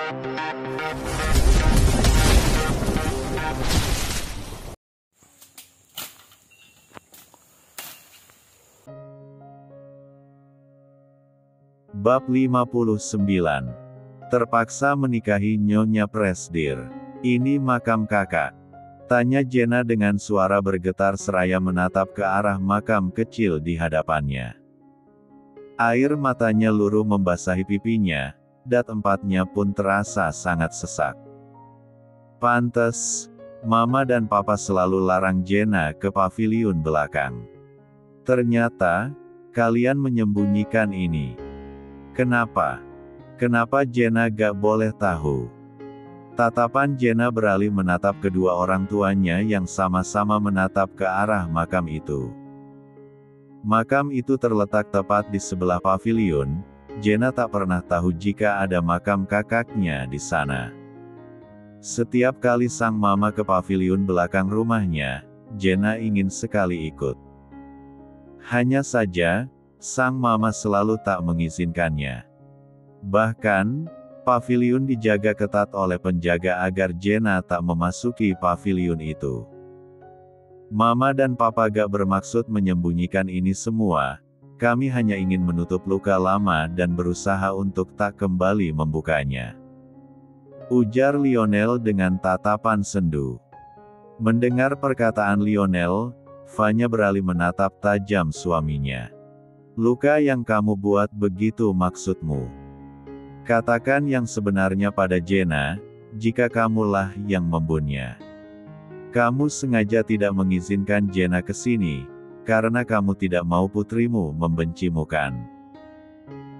Bab 59. Terpaksa menikahi Nyonya Presdir. Ini makam kakak? Tanya Jenna dengan suara bergetar seraya menatap ke arah makam kecil di hadapannya. Air matanya luruh membasahi pipinya, dan tempatnya pun terasa sangat sesak. Pantes, Mama dan Papa selalu larang Jenna ke paviliun belakang. Ternyata, kalian menyembunyikan ini. Kenapa? Kenapa Jenna gak boleh tahu? Tatapan Jenna beralih menatap kedua orang tuanya yang sama-sama menatap ke arah makam itu. Makam itu terletak tepat di sebelah paviliun. Jenna tak pernah tahu jika ada makam kakaknya di sana. Setiap kali sang mama ke paviliun belakang rumahnya, Jenna ingin sekali ikut. Hanya saja, sang mama selalu tak mengizinkannya. Bahkan, paviliun dijaga ketat oleh penjaga agar Jenna tak memasuki paviliun itu. Mama dan Papa gak bermaksud menyembunyikan ini semua. Kami hanya ingin menutup luka lama dan berusaha untuk tak kembali membukanya. Ujar Lionel dengan tatapan sendu. Mendengar perkataan Lionel, Vanya beralih menatap tajam suaminya. Luka yang kamu buat begitu maksudmu? Katakan yang sebenarnya pada Jenna, jika kamulah yang membunuhnya. Kamu sengaja tidak mengizinkan Jenna ke sini, karena kamu tidak mau putrimu membencimu kan?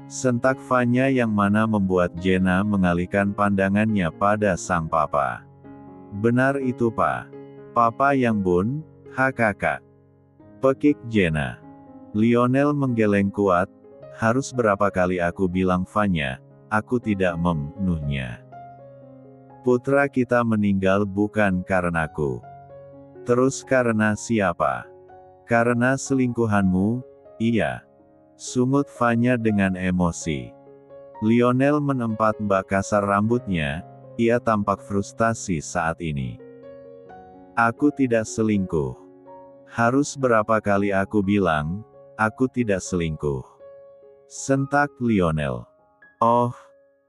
Sentak Vanya yang mana membuat Jenna mengalihkan pandangannya pada sang papa. Benar itu Pak. Papa yang bun, kakak. Pekik Jenna. Lionel menggeleng kuat. Harus berapa kali aku bilang Vanya, aku tidak membunuhnya. Putra kita meninggal bukan karenaku. Terus karena siapa? Karena selingkuhanmu, iya. Sungut Vanya dengan emosi. Lionel menempat kasar rambutnya, ia tampak frustasi saat ini. Aku tidak selingkuh. Harus berapa kali aku bilang, aku tidak selingkuh. Sentak Lionel. Oh,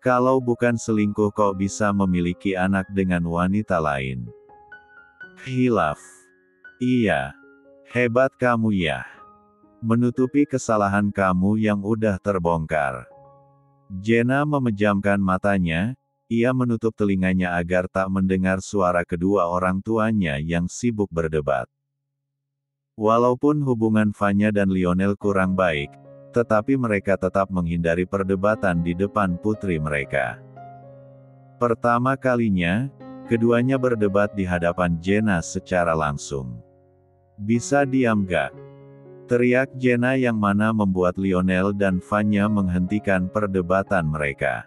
kalau bukan selingkuh kok bisa memiliki anak dengan wanita lain? Hilaf. Iya. Hebat kamu ya. Menutupi kesalahan kamu yang udah terbongkar. Jenna memejamkan matanya, ia menutup telinganya agar tak mendengar suara kedua orang tuanya yang sibuk berdebat. Walaupun hubungan Vanya dan Lionel kurang baik, tetapi mereka tetap menghindari perdebatan di depan putri mereka. Pertama kalinya, keduanya berdebat di hadapan Jenna secara langsung. Bisa diam gak? Teriak Jenna yang mana membuat Lionel dan Vanya menghentikan perdebatan mereka.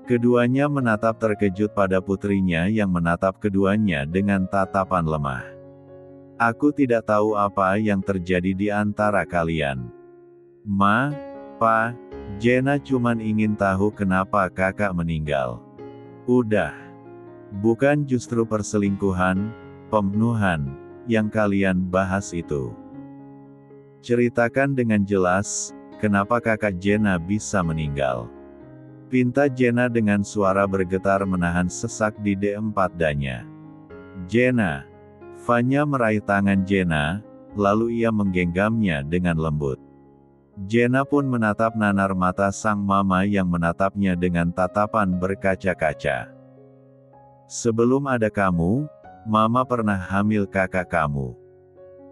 Keduanya menatap terkejut pada putrinya yang menatap keduanya dengan tatapan lemah. Aku tidak tahu apa yang terjadi di antara kalian. Ma, Pa, Jenna cuman ingin tahu kenapa kakak meninggal. Udah. Bukan justru perselingkuhan, pembunuhan, yang kalian bahas itu. Ceritakan dengan jelas, kenapa kakak Jenna bisa meninggal. Pinta Jenna dengan suara bergetar menahan sesak di D4 danya. Jenna. Vanya meraih tangan Jenna, lalu ia menggenggamnya dengan lembut. Jenna pun menatap nanar mata sang mama yang menatapnya dengan tatapan berkaca-kaca. Sebelum ada kamu, Mama pernah hamil kakak kamu.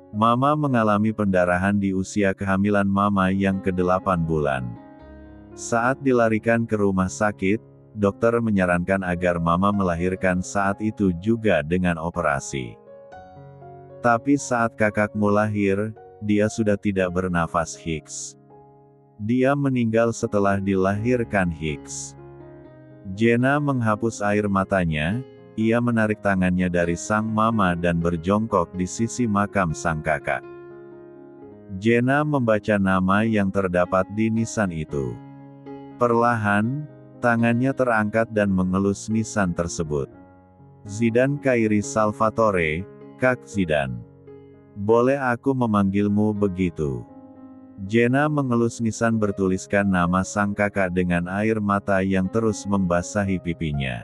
Mama mengalami pendarahan di usia kehamilan Mama yang ke-8 bulan. Saat dilarikan ke rumah sakit, dokter menyarankan agar Mama melahirkan saat itu juga dengan operasi. Tapi saat kakakmu lahir, dia sudah tidak bernafas Higgs. Dia meninggal setelah dilahirkan Higgs. Jenna menghapus air matanya, ia menarik tangannya dari sang mama dan berjongkok di sisi makam sang kakak. Jenna membaca nama yang terdapat di nisan itu. Perlahan, Tangannya terangkat dan mengelus nisan tersebut. Zidane Kairi Salvatore, Kak Zidane. Boleh aku memanggilmu begitu? Jenna mengelus nisan bertuliskan nama sang kakak dengan air mata yang terus membasahi pipinya.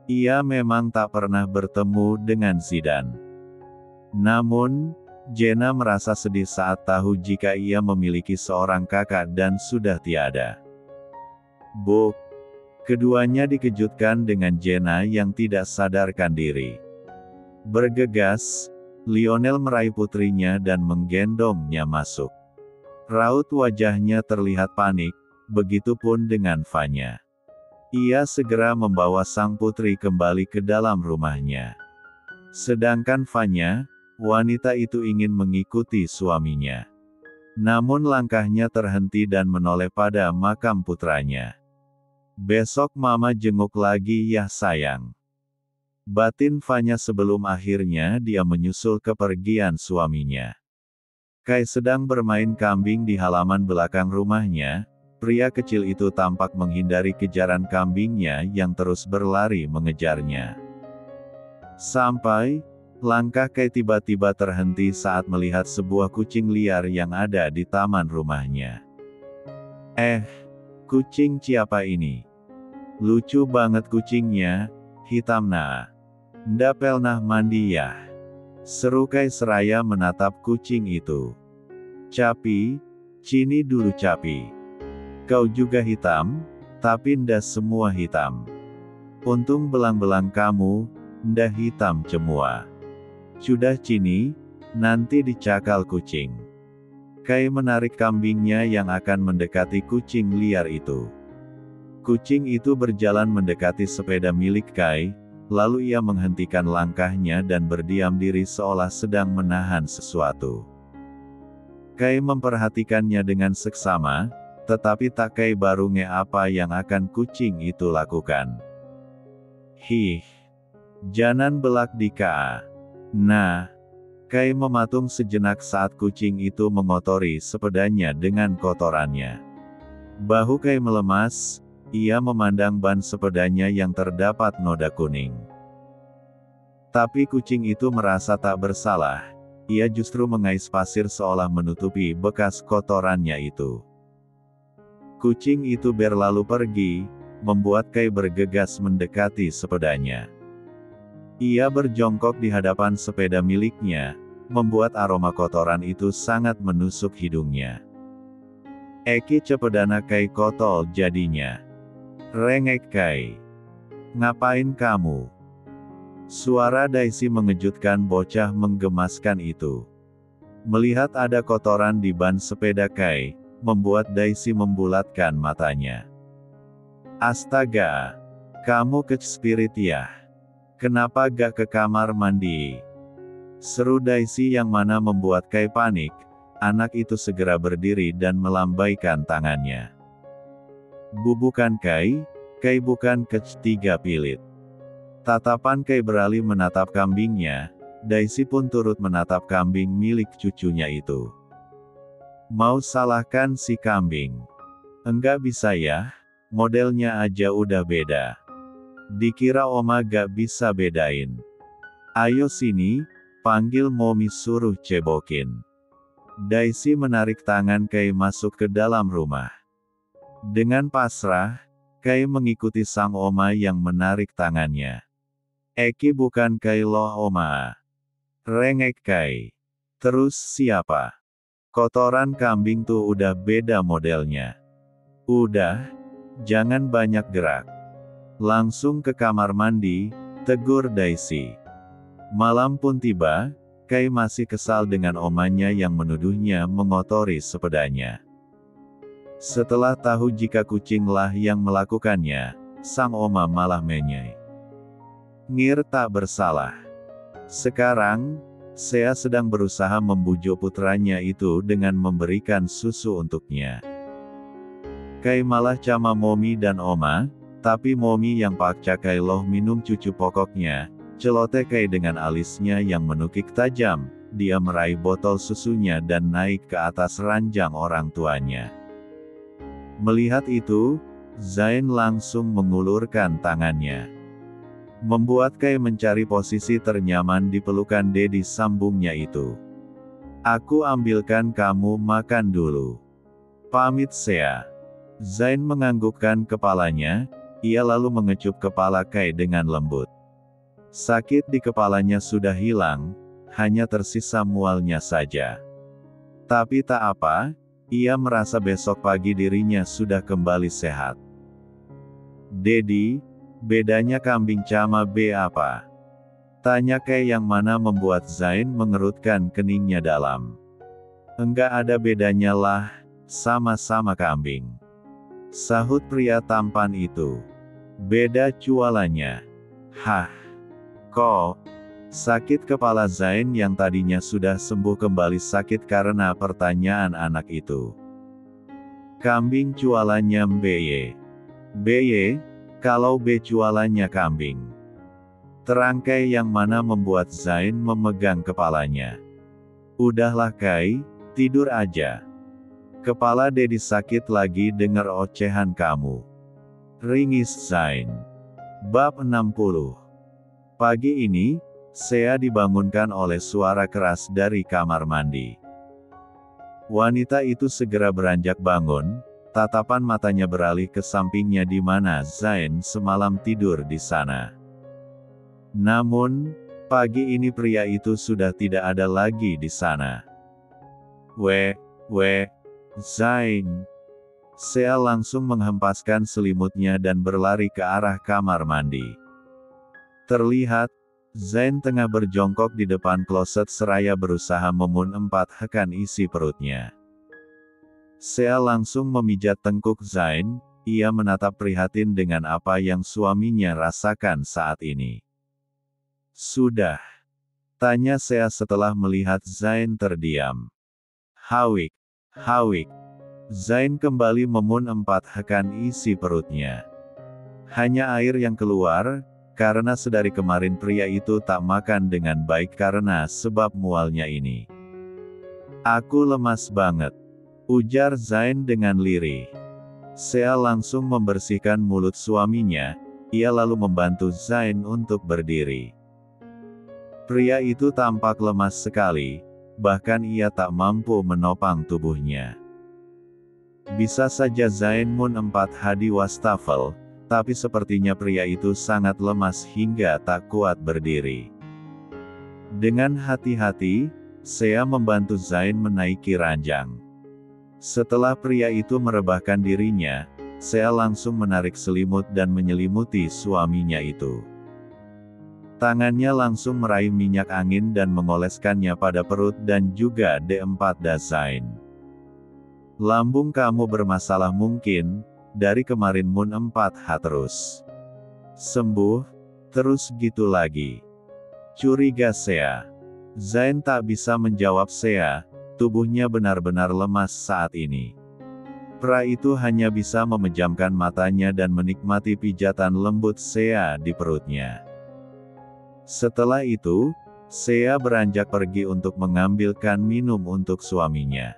Ia memang tak pernah bertemu dengan Zidane. Namun, Jenna merasa sedih saat tahu jika ia memiliki seorang kakak dan sudah tiada. Buk. Keduanya dikejutkan dengan Jenna yang tidak sadarkan diri. Bergegas, Lionel meraih putrinya dan menggendongnya masuk. Raut wajahnya terlihat panik, begitupun dengan Vanya. Ia segera membawa sang putri kembali ke dalam rumahnya. Sedangkan Vanya, wanita itu ingin mengikuti suaminya. Namun langkahnya terhenti dan menoleh pada makam putranya. Besok mama jenguk lagi ya sayang. Batin Vanya sebelum akhirnya dia menyusul kepergian suaminya. Kai sedang bermain kambing di halaman belakang rumahnya. Pria kecil itu tampak menghindari kejaran kambingnya yang terus berlari mengejarnya. Sampai, langkah Kai tiba-tiba terhenti saat melihat sebuah kucing liar yang ada di taman rumahnya. Kucing siapa ini? Lucu banget kucingnya, hitam nah. Ndak pelnah mandi ya? Seru Kai seraya menatap kucing itu. Capi, cini dulu Capi. Kau juga hitam, tapi ndak semua hitam. Untung belang-belang kamu, ndak hitam semua. Sudah cini, nanti dicakal kucing. Kai menarik kambingnya yang akan mendekati kucing liar itu. Kucing itu berjalan mendekati sepeda milik Kai, lalu ia menghentikan langkahnya dan berdiam diri seolah sedang menahan sesuatu. Kai memperhatikannya dengan seksama, tetapi tak Kai baru nge apa yang akan kucing itu lakukan. Janan belak di Ka. Nah, Kai mematung sejenak saat kucing itu mengotori sepedanya dengan kotorannya. Bahu Kai melemas, ia memandang ban sepedanya yang terdapat noda kuning. Tapi kucing itu merasa tak bersalah, ia justru mengais pasir seolah menutupi bekas kotorannya itu. Kucing itu berlalu pergi, membuat Kai bergegas mendekati sepedanya. Ia berjongkok di hadapan sepeda miliknya, membuat aroma kotoran itu sangat menusuk hidungnya. Eki cepedana Kai kotol jadinya. Rengek Kai. Ngapain kamu? Suara Daisy mengejutkan bocah menggemaskan itu. Melihat ada kotoran di ban sepeda Kai, membuat Daisy membulatkan matanya. Astaga, kamu ke spirit ya? Kenapa gak ke kamar mandi? Seru Daisy yang mana membuat Kai panik. Anak itu segera berdiri dan melambaikan tangannya. Bukan Kai, Kai bukan ketiga pilit. Tatapan Kai beralih menatap kambingnya, Daisy pun turut menatap kambing milik cucunya itu. Mau salahkan si kambing? Enggak bisa ya, modelnya aja udah beda. Dikira oma gak bisa bedain. Ayo sini, panggil Momi suruh cebokin. Daisy menarik tangan Kai masuk ke dalam rumah. Dengan pasrah, Kai mengikuti sang oma yang menarik tangannya. Eki bukan Kai loh oma. Rengek Kai. Terus siapa? Kotoran kambing tuh udah beda modelnya. Udah, jangan banyak gerak. Langsung ke kamar mandi, tegur Daisy. Malam pun tiba, Kai masih kesal dengan omanya yang menuduhnya mengotori sepedanya. Setelah tahu jika kucinglah yang melakukannya, sang oma malah menyai. Ngir tak bersalah. Sekarang, Sea sedang berusaha membujuk putranya itu dengan memberikan susu untuknya. Kai malah cama Momi dan Oma, tapi Momi yang paksa Kai loh minum cucu pokoknya, celote Kai dengan alisnya yang menukik tajam, dia meraih botol susunya dan naik ke atas ranjang orang tuanya. Melihat itu, Zain langsung mengulurkan tangannya. Membuat Kai mencari posisi ternyaman di pelukan Dedi, sambungnya itu. Aku ambilkan kamu makan dulu. Pamit Sea. Zain menganggukkan kepalanya, ia lalu mengecup kepala Kai dengan lembut. Sakit di kepalanya sudah hilang, hanya tersisa mualnya saja. Tapi tak apa, ia merasa besok pagi dirinya sudah kembali sehat. Dedi, bedanya kambing sama B apa? Tanya Kai yang mana membuat Zain mengerutkan keningnya dalam. Enggak ada bedanya lah, sama-sama kambing. Sahut pria tampan itu. Beda cualannya. Hah? Kok? Sakit kepala Zain yang tadinya sudah sembuh kembali sakit karena pertanyaan anak itu. Kambing cualannya BY. BY? Kalau B jualannya kambing. Terangkai yang mana membuat Zain memegang kepalanya. Udahlah Kai, tidur aja. Kepala Dedi sakit lagi dengar ocehan kamu. Ringis Zain. Bab 60. Pagi ini, Sea dibangunkan oleh suara keras dari kamar mandi. Wanita itu segera beranjak bangun. Tatapan matanya beralih ke sampingnya di mana Zain semalam tidur di sana. Namun, pagi ini pria itu sudah tidak ada lagi di sana. Zain. Sea langsung menghempaskan selimutnya dan berlari ke arah kamar mandi. Terlihat, Zain tengah berjongkok di depan kloset seraya berusaha menempatkan isi perutnya. Sea langsung memijat tengkuk Zain, ia menatap prihatin dengan apa yang suaminya rasakan saat ini. Sudah? Tanya Sea setelah melihat Zain terdiam. Hawik. Zain kembali menempatkan isi perutnya. Hanya air yang keluar, karena sedari kemarin pria itu tak makan dengan baik karena sebab mualnya ini. Aku lemas banget. Ujar Zain dengan lirih. Sea langsung membersihkan mulut suaminya, ia lalu membantu Zain untuk berdiri. Pria itu tampak lemas sekali, bahkan ia tak mampu menopang tubuhnya. Bisa saja Zain hadi wastafel, tapi sepertinya pria itu sangat lemas hingga tak kuat berdiri. Dengan hati-hati, Sea membantu Zain menaiki ranjang. Setelah pria itu merebahkan dirinya, Sea langsung menarik selimut dan menyelimuti suaminya itu. Tangannya langsung meraih minyak angin dan mengoleskannya pada perut dan juga D4 Zain. Lambung kamu bermasalah mungkin, dari kemarin 4H terus. Sembuh, terus gitu lagi. Curiga Sea. Zain tak bisa menjawab Sea. Tubuhnya benar-benar lemas saat ini. Pria itu hanya bisa memejamkan matanya dan menikmati pijatan lembut Sea di perutnya. Setelah itu, Sea beranjak pergi untuk mengambilkan minum untuk suaminya.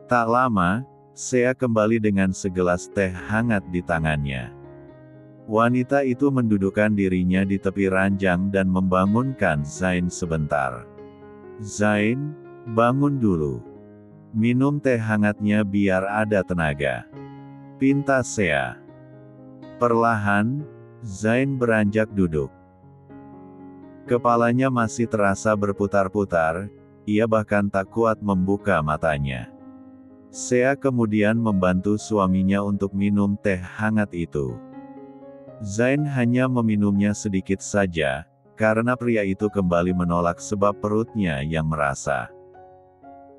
Tak lama, Sea kembali dengan segelas teh hangat di tangannya. Wanita itu mendudukkan dirinya di tepi ranjang dan membangunkan Zain sebentar. Zain, bangun dulu. Minum teh hangatnya biar ada tenaga. Pinta Sea. Perlahan, Zain beranjak duduk. Kepalanya masih terasa berputar-putar, ia bahkan tak kuat membuka matanya. Sea kemudian membantu suaminya untuk minum teh hangat itu. Zain hanya meminumnya sedikit saja, karena pria itu kembali menolak sebab perutnya yang merasa.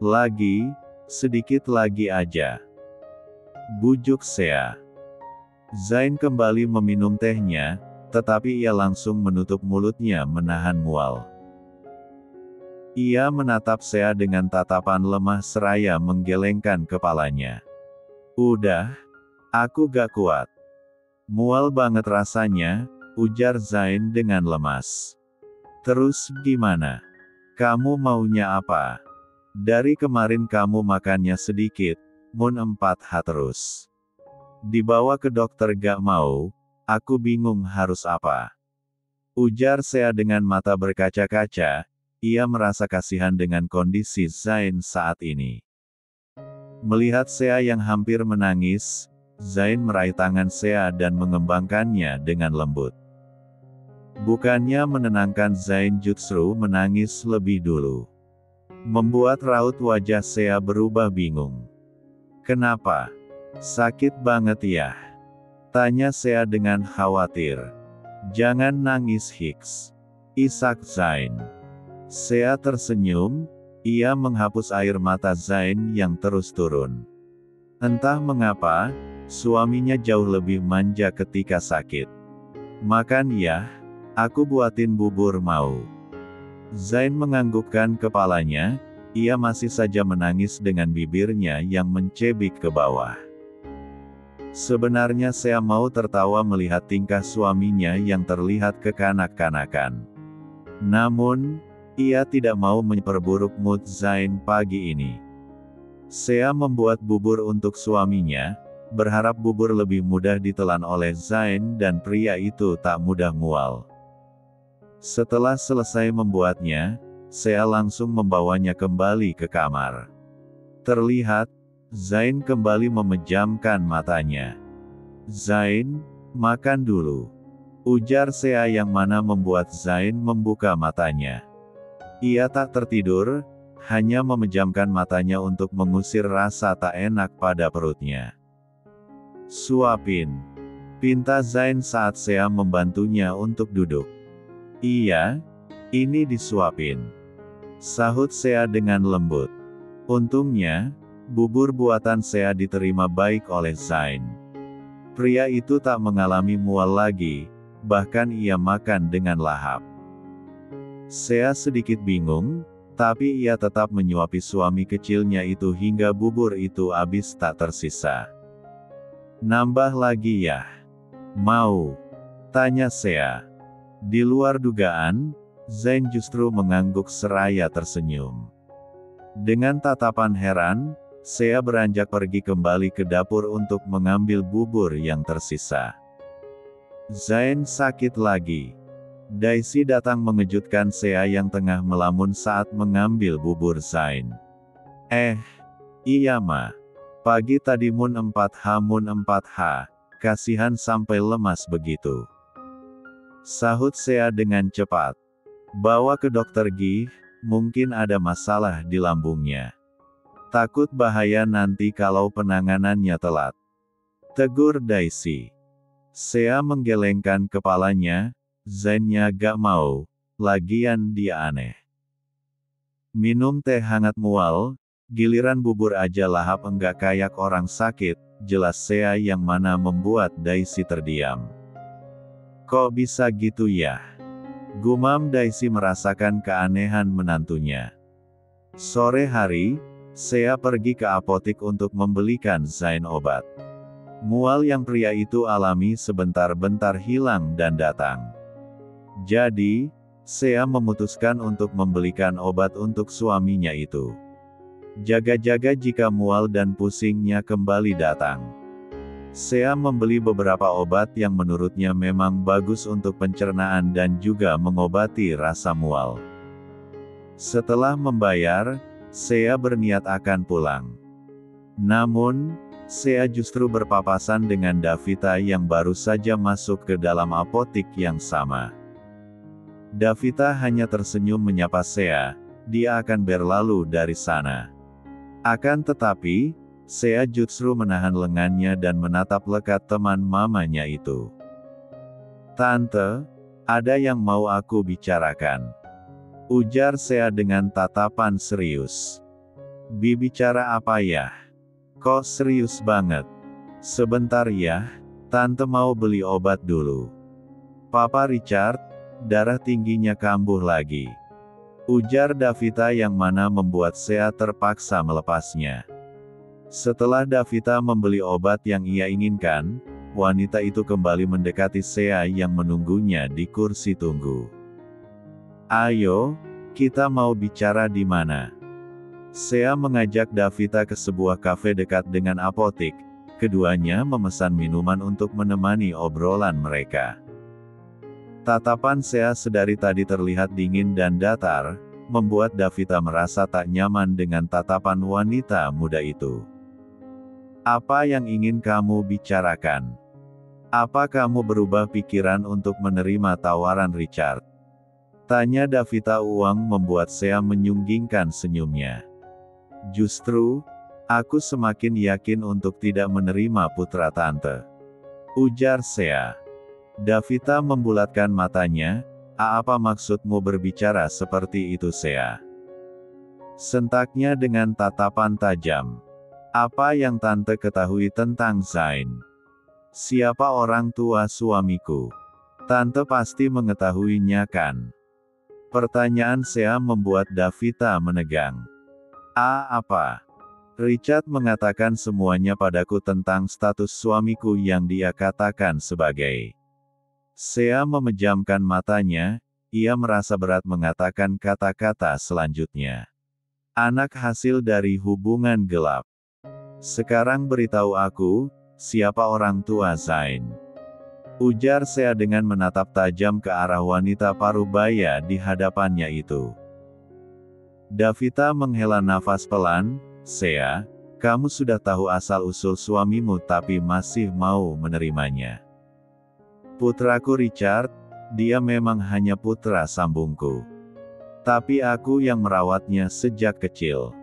Lagi, sedikit lagi aja. Bujuk Sea. Zain kembali meminum tehnya, tetapi ia langsung menutup mulutnya menahan mual. Ia menatap Sea dengan tatapan lemah seraya menggelengkan kepalanya. Udah, aku gak kuat. Mual banget rasanya, ujar Zain dengan lemas. Terus gimana? Kamu maunya apa? Dari kemarin kamu makannya sedikit, 4H terus. Dibawa ke dokter gak mau, aku bingung harus apa. Ujar Sea dengan mata berkaca-kaca, ia merasa kasihan dengan kondisi Zain saat ini. Melihat Sea yang hampir menangis, Zain meraih tangan Sea dan mengembangkannya dengan lembut. Bukannya menenangkan, Zain justru menangis lebih dulu. Membuat raut wajah Sea berubah bingung. Kenapa? Sakit banget ya? Tanya Sea dengan khawatir. Jangan nangis Hicks. Isak Zain. Sea tersenyum, ia menghapus air mata Zain yang terus turun. Entah mengapa, suaminya jauh lebih manja ketika sakit. Makan ya, aku buatin bubur mau. Zain menganggukkan kepalanya, ia masih saja menangis dengan bibirnya yang mencebik ke bawah. Sebenarnya Sea mau tertawa melihat tingkah suaminya yang terlihat kekanak-kanakan. Namun, ia tidak mau memperburuk mood Zain pagi ini. Sea membuat bubur untuk suaminya, berharap bubur lebih mudah ditelan oleh Zain dan pria itu tak mudah mual. Setelah selesai membuatnya, Sea langsung membawanya kembali ke kamar. Terlihat, Zain kembali memejamkan matanya. Zain, makan dulu. Ujar Sea yang mana membuat Zain membuka matanya. Ia tak tertidur, hanya memejamkan matanya untuk mengusir rasa tak enak pada perutnya. Suapin. Pinta Zain saat Sea membantunya untuk duduk. Iya, ini disuapin. Sahut Sea dengan lembut. Untungnya, bubur buatan Sea diterima baik oleh Zain. Pria itu tak mengalami mual lagi, bahkan ia makan dengan lahap. Sea sedikit bingung, tapi ia tetap menyuapi suami kecilnya itu hingga bubur itu habis tak tersisa. Nambah lagi ya? Mau? Tanya Sea. Di luar dugaan, Zain justru mengangguk seraya tersenyum. Dengan tatapan heran, Sea beranjak pergi kembali ke dapur untuk mengambil bubur yang tersisa. Zain sakit lagi. Daisy datang mengejutkan Sea yang tengah melamun saat mengambil bubur Zain. Iya ma. Pagi tadi mun 4H, kasihan sampai lemas begitu. Sahut Sea dengan cepat. Bawa ke dokter Gi, mungkin ada masalah di lambungnya. Takut bahaya nanti kalau penanganannya telat. Tegur Daisy. Sea menggelengkan kepalanya, Zainnya gak mau, lagian dia aneh. Minum teh hangat mual, giliran bubur aja lahap enggak kayak orang sakit, jelas Sea yang mana membuat Daisy terdiam. Kok bisa gitu ya? Gumam Daisy merasakan keanehan menantunya. Sore hari, Sea pergi ke apotik untuk membelikan Zain obat. Mual yang pria itu alami sebentar-bentar hilang dan datang. Jadi, Sea memutuskan untuk membelikan obat untuk suaminya itu. Jaga-jaga jika mual dan pusingnya kembali datang. Sea membeli beberapa obat yang menurutnya memang bagus untuk pencernaan dan juga mengobati rasa mual. Setelah membayar, Sea berniat akan pulang. Namun, Sea justru berpapasan dengan Davita yang baru saja masuk ke dalam apotik yang sama. Davita hanya tersenyum menyapa Sea, dia akan berlalu dari sana. Akan tetapi, Sea justru menahan lengannya dan menatap lekat teman mamanya itu. Tante, ada yang mau aku bicarakan. Ujar Sea dengan tatapan serius. Bicara apa ya? Kok serius banget? Sebentar ya, Tante mau beli obat dulu. Papa Richard, darah tingginya kambuh lagi. Ujar Davita yang mana membuat Sea terpaksa melepasnya. Setelah Davita membeli obat yang ia inginkan, wanita itu kembali mendekati Sea yang menunggunya di kursi tunggu. Ayo, kita mau bicara di mana? Sea mengajak Davita ke sebuah kafe dekat dengan apotik, keduanya memesan minuman untuk menemani obrolan mereka. Tatapan Sea sedari tadi terlihat dingin dan datar, membuat Davita merasa tak nyaman dengan tatapan wanita muda itu. "Apa yang ingin kamu bicarakan? Apa kamu berubah pikiran untuk menerima tawaran Richard?" tanya Davita. Uang membuat Sea menyunggingkan senyumnya. "Justru, aku semakin yakin untuk tidak menerima putra tante," ujar Sea. Davita membulatkan matanya. "Apa maksudmu berbicara seperti itu, Sea?" sentaknya dengan tatapan tajam. "Apa yang tante ketahui tentang Zain? Siapa orang tua suamiku? Tante pasti mengetahuinya kan?" Pertanyaan Sea membuat Davita menegang. Apa? Richard mengatakan semuanya padaku tentang status suamiku yang dia katakan sebagai..." Sea memejamkan matanya, ia merasa berat mengatakan kata-kata selanjutnya. "Anak hasil dari hubungan gelap. Sekarang beritahu aku, siapa orang tua Zain?" ujar Sea dengan menatap tajam ke arah wanita parubaya di hadapannya itu. Davita menghela nafas pelan. "Sea, kamu sudah tahu asal-usul suamimu tapi masih mau menerimanya." "Putraku Richard, dia memang hanya putra sambungku. Tapi aku yang merawatnya sejak kecil.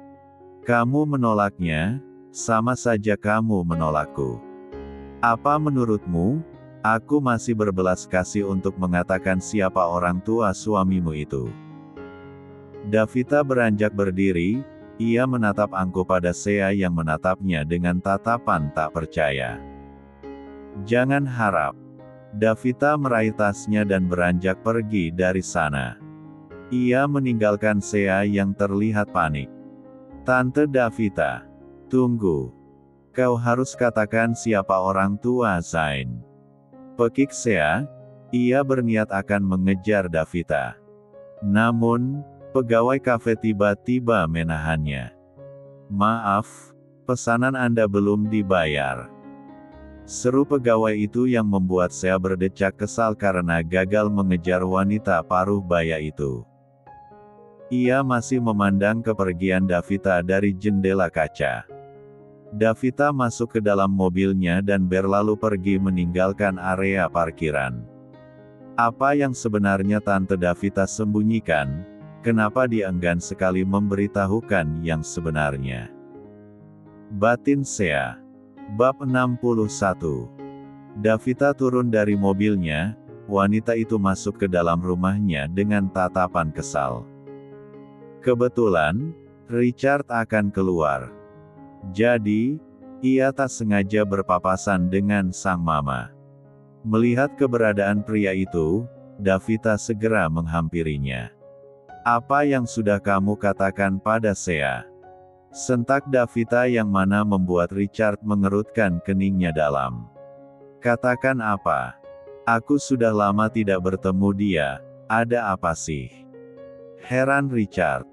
Kamu menolaknya, sama saja kamu menolakku. Apa menurutmu, aku masih berbelas kasih untuk mengatakan siapa orang tua suamimu itu?" Davita beranjak berdiri, ia menatap angkuh pada Sea yang menatapnya dengan tatapan tak percaya. "Jangan harap." Davita meraih tasnya dan beranjak pergi dari sana. Ia meninggalkan Sea yang terlihat panik. "Tante Davita, tunggu. Kau harus katakan siapa orang tua Zain," pekik Sea. Ia berniat akan mengejar Davita. Namun, pegawai kafe tiba-tiba menahannya. "Maaf, pesanan Anda belum dibayar," seru pegawai itu yang membuat Sea berdecak kesal karena gagal mengejar wanita paruh baya itu. Ia masih memandang kepergian Davita dari jendela kaca. Davita masuk ke dalam mobilnya dan berlalu pergi meninggalkan area parkiran. Apa yang sebenarnya Tante Davita sembunyikan? Kenapa dia enggan sekali memberitahukan yang sebenarnya? Batin Sea. Bab 61. Davita turun dari mobilnya, wanita itu masuk ke dalam rumahnya dengan tatapan kesal. Kebetulan, Richard akan keluar. Jadi, ia tak sengaja berpapasan dengan sang mama. Melihat keberadaan pria itu, Davita segera menghampirinya. "Apa yang sudah kamu katakan pada Sea?" sentak Davita yang mana membuat Richard mengerutkan keningnya dalam. "Katakan apa? Aku sudah lama tidak bertemu dia, ada apa sih?" heran Richard.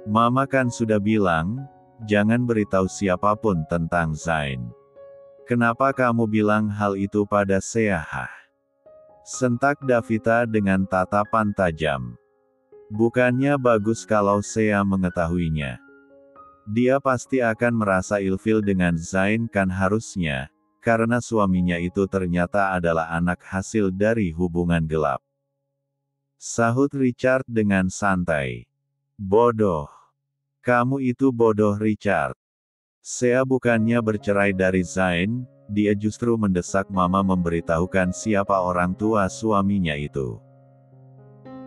"Mama kan sudah bilang, jangan beritahu siapapun tentang Zain. Kenapa kamu bilang hal itu pada Sea?" sentak Davita dengan tatapan tajam. "Bukannya bagus kalau Sea mengetahuinya? Dia pasti akan merasa ilfil dengan Zain kan harusnya, karena suaminya itu ternyata adalah anak hasil dari hubungan gelap," sahut Richard dengan santai. "Bodoh. Kamu itu bodoh Richard. Sea bukannya bercerai dari Zain, dia justru mendesak mama memberitahukan siapa orang tua suaminya itu."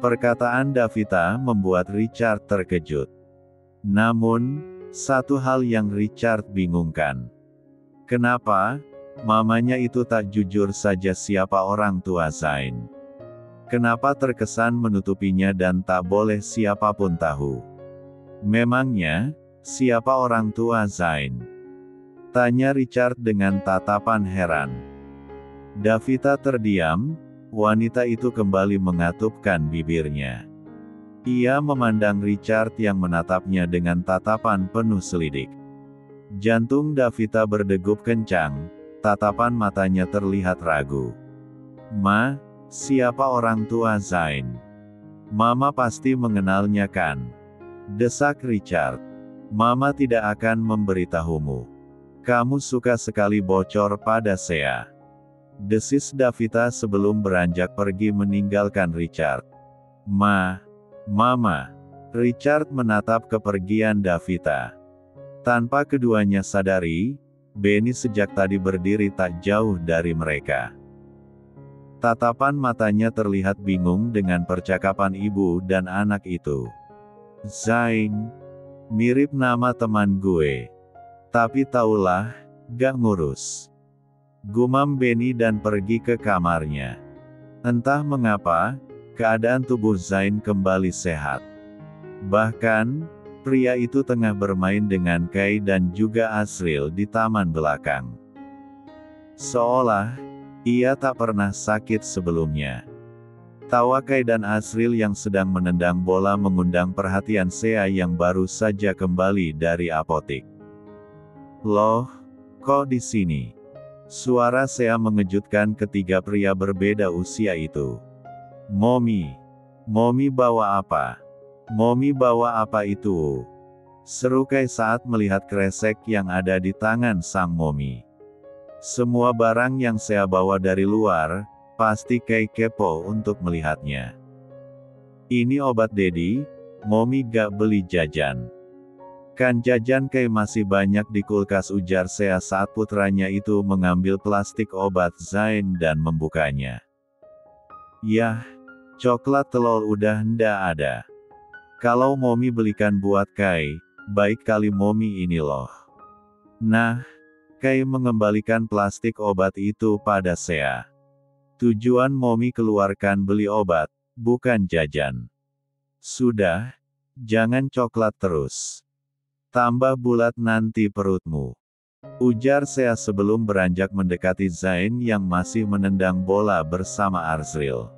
Perkataan Davita membuat Richard terkejut. Namun, satu hal yang Richard bingungkan. Kenapa mamanya itu tak jujur saja siapa orang tua Zain? Kenapa terkesan menutupinya dan tak boleh siapapun tahu? Memangnya, siapa orang tua Zain? tanya Richard dengan tatapan heran. Davita terdiam, wanita itu kembali mengatupkan bibirnya. Ia memandang Richard yang menatapnya dengan tatapan penuh selidik. Jantung Davita berdegup kencang, Tatapan matanya terlihat ragu. "Ma, siapa orang tua Zain? Mama pasti mengenalnya kan?" desak Richard. "Mama tidak akan memberitahumu. Kamu suka sekali bocor pada Sea," desis Davita sebelum beranjak pergi meninggalkan Richard. Mama." Richard menatap kepergian Davita. Tanpa keduanya sadari, Benny sejak tadi berdiri tak jauh dari mereka. Tatapan matanya terlihat bingung dengan percakapan ibu dan anak itu. "Zain, mirip nama teman gue. Tapi taulah, gak ngurus," gumam Benny dan pergi ke kamarnya. Entah mengapa, keadaan tubuh Zain kembali sehat. Bahkan, pria itu tengah bermain dengan Kai dan juga Asril di taman belakang. Seolah, ia tak pernah sakit sebelumnya. Tawa Kai dan Asril yang sedang menendang bola mengundang perhatian Sea yang baru saja kembali dari apotik. "Loh, kok di sini?" Suara Sea mengejutkan ketiga pria berbeda usia itu. Momi bawa apa? Momi bawa apa itu?" seru Kai saat melihat kresek yang ada di tangan sang Momi. Semua barang yang Sea bawa dari luar, pasti Kai kepo untuk melihatnya. "Ini obat Dedi, Momi gak beli jajan." "Kan jajan Kai masih banyak di kulkas," ujar Sea saat putranya itu mengambil plastik obat Zain dan membukanya. "Yah, coklat telur udah ndak ada. Kalau Momi belikan buat Kai, baik kali Momi ini loh." Nah, Kai mengembalikan plastik obat itu pada Sea. "Tujuan Momi keluarkan beli obat, bukan jajan. Sudah, jangan coklat terus. Tambah bulat nanti perutmu," ujar Sea sebelum beranjak mendekati Zain yang masih menendang bola bersama Asril.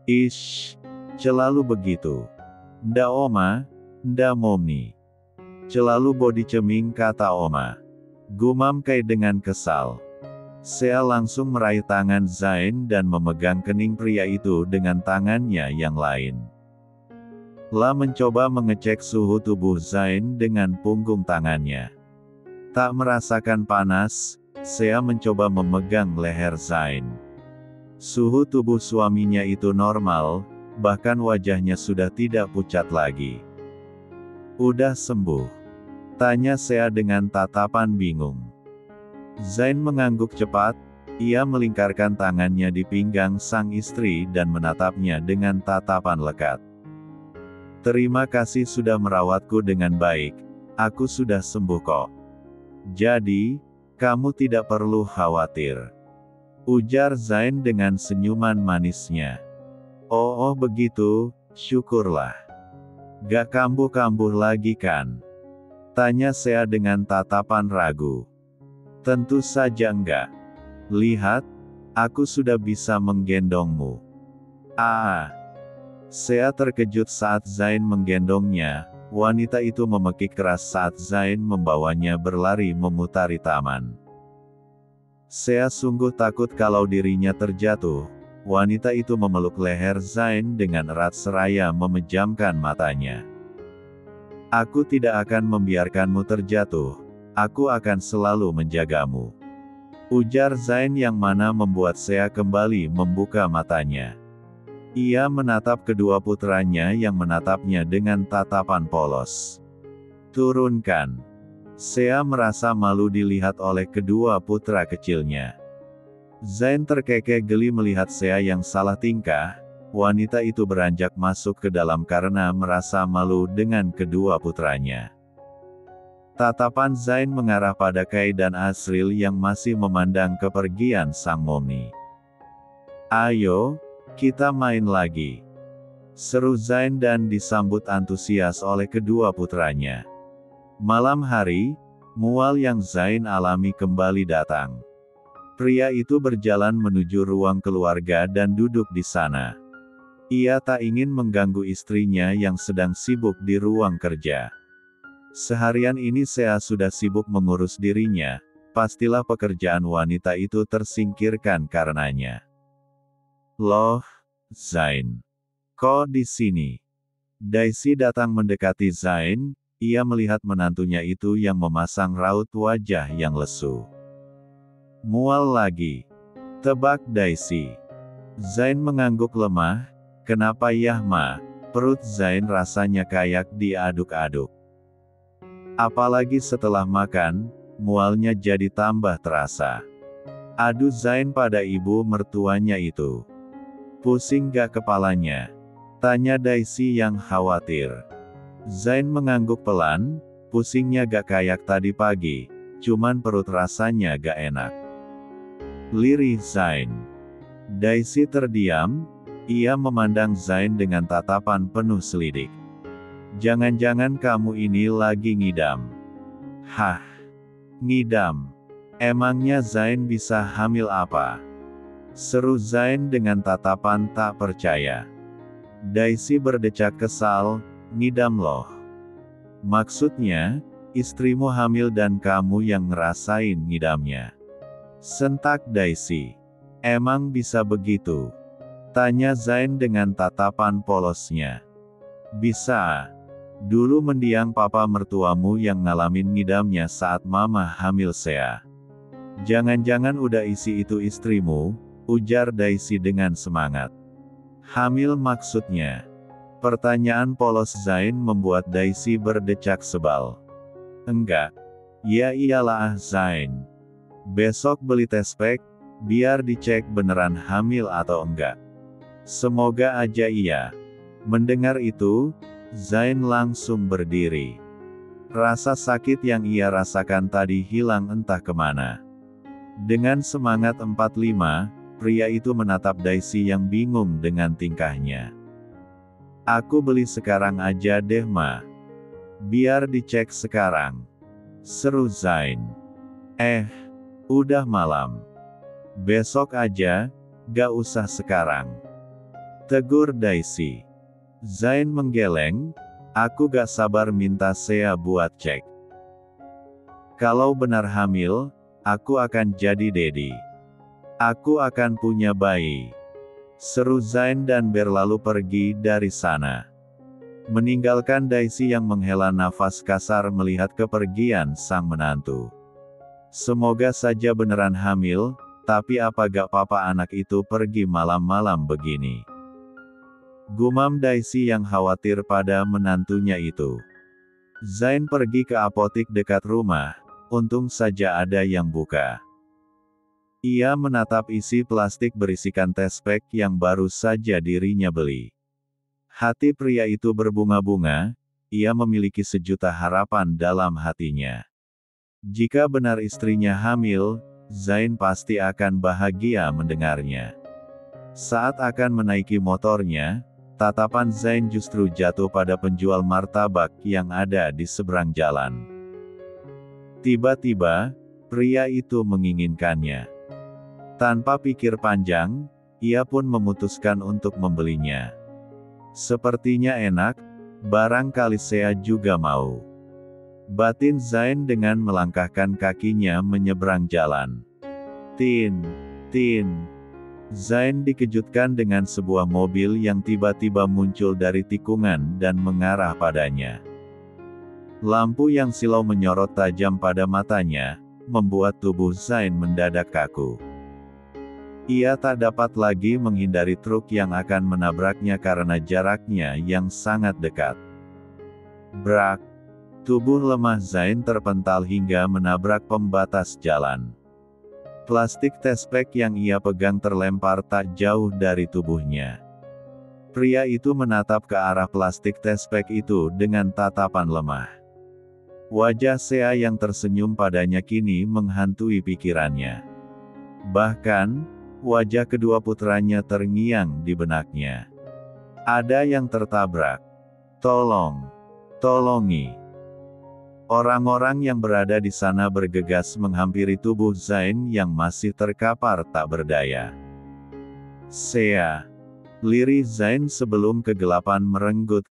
"Ish, selalu begitu. Nda Oma, nda Momi. Selalu body ceming," kata Oma. Gumam Kai dengan kesal. Sea langsung meraih tangan Zain dan memegang kening pria itu dengan tangannya yang lain. La mencoba mengecek suhu tubuh Zain dengan punggung tangannya. Tak merasakan panas, Sea mencoba memegang leher Zain. Suhu tubuh suaminya itu normal, bahkan wajahnya sudah tidak pucat lagi. "Udah sembuh?" tanya Sea dengan tatapan bingung. Zain mengangguk cepat, ia melingkarkan tangannya di pinggang sang istri dan menatapnya dengan tatapan lekat. "Terima kasih sudah merawatku dengan baik, aku sudah sembuh kok. Jadi, kamu tidak perlu khawatir," ujar Zain dengan senyuman manisnya. Oh begitu, syukurlah. Gak kambuh-kambuh lagi kan?" tanya Sea dengan tatapan ragu. "Tentu saja enggak. Lihat, aku sudah bisa menggendongmu." Sea terkejut saat Zain menggendongnya. Wanita itu memekik keras saat Zain membawanya berlari memutari taman. Sea sungguh takut kalau dirinya terjatuh. Wanita itu memeluk leher Zain dengan erat seraya memejamkan matanya. "Aku tidak akan membiarkanmu terjatuh. Aku akan selalu menjagamu," ujar Zain yang mana membuat Sea kembali membuka matanya. Ia menatap kedua putranya yang menatapnya dengan tatapan polos. "Turunkan." Sea merasa malu dilihat oleh kedua putra kecilnya. Zain terkekeh geli melihat Sea yang salah tingkah. Wanita itu beranjak masuk ke dalam karena merasa malu dengan kedua putranya. Tatapan Zain mengarah pada Kai dan Asril yang masih memandang kepergian sang Momi. "Ayo, kita main lagi," seru Zain dan disambut antusias oleh kedua putranya. Malam hari, mual yang Zain alami kembali datang. Pria itu berjalan menuju ruang keluarga dan duduk di sana. Ia tak ingin mengganggu istrinya yang sedang sibuk di ruang kerja. Seharian ini Sea sudah sibuk mengurus dirinya, pastilah pekerjaan wanita itu tersingkirkan karenanya. Loh, Zain. Kok di sini? Daisy datang mendekati Zain, ia melihat menantunya itu yang memasang raut wajah yang lesu. Mual lagi. Tebak Daisy. Zain mengangguk lemah, kenapa yah ma? Perut Zain rasanya kayak diaduk-aduk. Apalagi setelah makan, mualnya jadi tambah terasa. Adu Zain pada ibu mertuanya itu. Pusing gak kepalanya? Tanya Daisy yang khawatir. Zain mengangguk pelan, pusingnya gak kayak tadi pagi, cuman perut rasanya gak enak. Lirih Zain. Daisy terdiam, ia memandang Zain dengan tatapan penuh selidik. Jangan-jangan kamu ini lagi ngidam. Hah? Ngidam? Emangnya Zain bisa hamil apa? Seru Zain dengan tatapan tak percaya. Daisy berdecak kesal, ngidam loh. Maksudnya, istrimu hamil dan kamu yang ngerasain ngidamnya. Sentak Daisy. Emang bisa begitu? Tanya Zain dengan tatapan polosnya. Bisa. Dulu mendiang papa mertuamu yang ngalamin ngidamnya saat mama hamil Sea. Jangan-jangan udah isi itu istrimu, ujar Daisy dengan semangat. Hamil maksudnya? Pertanyaan polos Zain membuat Daisy berdecak sebal. Enggak. Ya iyalah Zain. Besok beli tes pack, biar dicek beneran hamil atau enggak. Semoga aja iya. Mendengar itu, Zain langsung berdiri. Rasa sakit yang ia rasakan tadi hilang entah kemana. Dengan semangat 45, pria itu menatap Daisy yang bingung dengan tingkahnya. Aku beli sekarang aja deh ma. Biar dicek sekarang. Seru Zain. Udah malam. Besok aja, gak usah sekarang. Tegur Daisy. Zain menggeleng, aku gak sabar minta Sea buat cek. Kalau benar hamil, aku akan jadi dedi. Aku akan punya bayi. Seru Zain dan berlalu pergi dari sana. Meninggalkan Daisy yang menghela nafas kasar melihat kepergian sang menantu. Semoga saja beneran hamil, tapi apa gak papa anak itu pergi malam-malam begini. Gumam Daisy yang khawatir pada menantunya itu. Zain pergi ke apotik dekat rumah, untung saja ada yang buka. Ia menatap isi plastik berisikan tes pack yang baru saja dirinya beli. Hati pria itu berbunga-bunga, ia memiliki sejuta harapan dalam hatinya. Jika benar istrinya hamil, Zain pasti akan bahagia mendengarnya. Saat akan menaiki motornya, tatapan Zain justru jatuh pada penjual martabak yang ada di seberang jalan. Tiba-tiba, pria itu menginginkannya. Tanpa pikir panjang, ia pun memutuskan untuk membelinya. Sepertinya enak, barangkali Sea juga mau. Batin Zain dengan melangkahkan kakinya menyeberang jalan. Tin. Zain dikejutkan dengan sebuah mobil yang tiba-tiba muncul dari tikungan dan mengarah padanya. Lampu yang silau menyorot tajam pada matanya, membuat tubuh Zain mendadak kaku. Ia tak dapat lagi menghindari truk yang akan menabraknya karena jaraknya yang sangat dekat. Brak! Tubuh lemah Zain terpental hingga menabrak pembatas jalan. Plastik tes pack yang ia pegang terlempar tak jauh dari tubuhnya. Pria itu menatap ke arah plastik tes pack itu dengan tatapan lemah. Wajah Sea yang tersenyum padanya kini menghantui pikirannya. Bahkan, wajah kedua putranya terngiang di benaknya. Ada yang tertabrak. Tolongi. Orang-orang yang berada di sana bergegas menghampiri tubuh Zain yang masih terkapar tak berdaya. Sea. Lirih Zain sebelum kegelapan merenggut